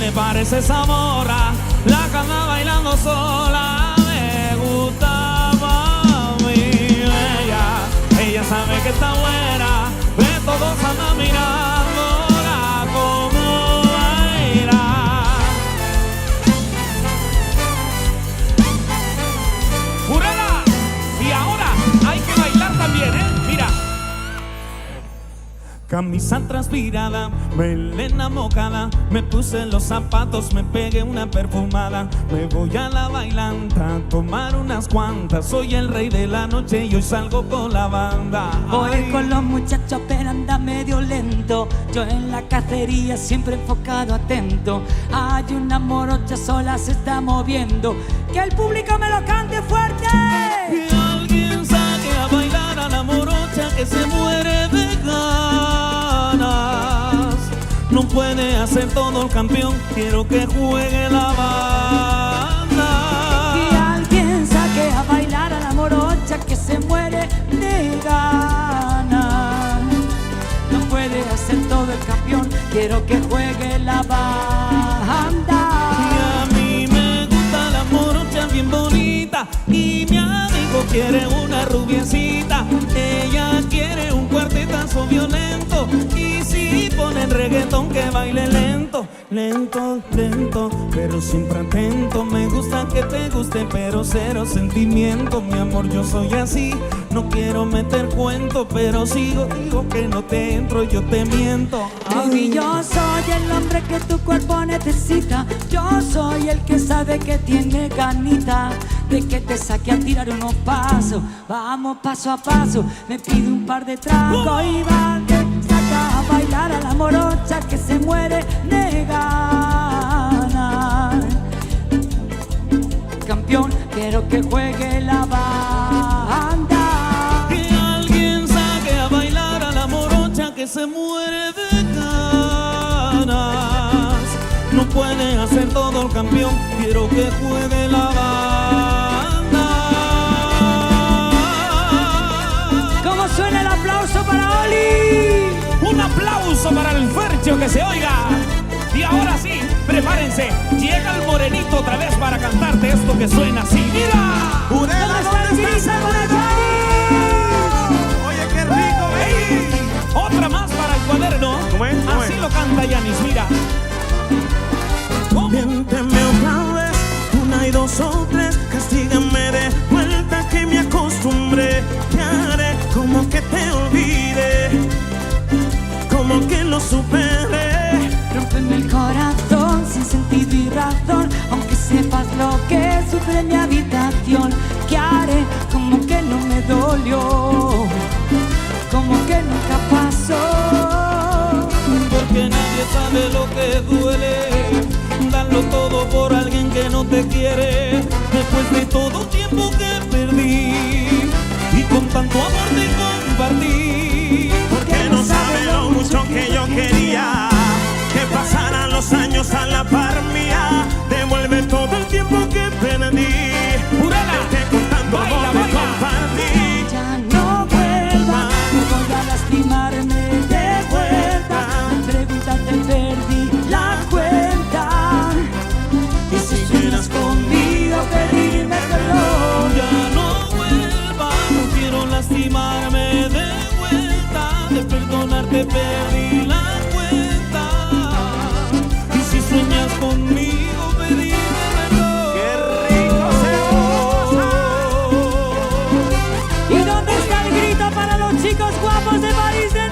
me parece esa morra, la que anda bailando sola. Me gustaba a mí ella sabe que está buena, de todos anda mirándola como baila. ¡Júrala! Y ahora hay que bailar también, mira. Camisa transpirada, melena mocada, me puse los zapatos, me pegué una perfumada. Me voy a la bailanta a tomar unas cuantas. Soy el rey de la noche y hoy salgo con la banda. Voy con los muchachos pero anda medio lento. Yo en la cacería siempre enfocado, atento. Hay una morocha sola, se está moviendo. Que el público me lo cante fuerte. Que alguien saque a bailar a la morocha que se muere de ganas. No puede hacer todo el campeón, quiero que juegue la banda. Que alguien saque a bailar a la morocha que se muere de ganas. No puede hacer todo el campeón, quiero que juegue la banda. Y a mí me gusta la morocha bien bonita, y mi amigo quiere una rubiecita. Ella quiere un cuartetazo violento, y si ponen reggaetón que baile lento. Lento, lento, pero siempre atento. Me gusta que te guste, pero cero sentimiento. Mi amor, yo soy así, no quiero meter cuento, pero sigo, digo que no te entro, yo te miento. Baby, yo soy el hombre que tu cuerpo necesita. Yo soy el que sabe que tiene ganita de que te saque a tirar unos pasos. Vamos paso a paso, me pide un par de tragos y va que saca a bailar a la morocha que se muere de ganas. Campeón, quiero que juegue la banda. Que alguien saque a bailar a la morocha que se muere de ganas. No puede hacer todo el campeón, quiero que juegue la banda. ¿Cómo suena el aplauso para Oli? Un aplauso para el Fercho, que se oiga. Y ahora sí, prepárense, llega el morenito otra vez para cantarte esto que suena así. ¡Mira! ¿Dónde está el Chiriza con el Oye, qué rico, baby. Otra más para el cuaderno. ¿Cómo es? ¿Cómo Así es? lo canta Yanis, mira. Miénteme otra vez, una y dos o tres. Castígame de vuelta que me acostumbré. Te haré como que te olvide, como que lo supere. Rómpeme el corazón sin sentido y razón, aunque sepas lo que sufre mi habitación. ¿Qué haré? Como que no me dolió, como que nunca pasó. Porque nadie sabe lo que duele, darlo todo por alguien que no te quiere. Después de todo tiempo que perdí y con tanto amor te compartí. Porque no sabe lo mucho que yo quería que pasaran los años a la par mía. Devuelve todo el tiempo que perdí. ¡Júrala! Que con tanto Baila, amor te baila. compartí. Ya no vuelva, no voy a lastimarme de vuelta. Al preguntarte perdí la cuenta. Y si sueñas conmigo pedirme perdón. Ya no vuelva, no quiero lastimarme de vuelta. De perdonarte perdí la cuenta. Y si sueñas conmigo pedirme perdón. ¡Qué rico se goza! ¿Y dónde está el grito para los chicos guapos de París de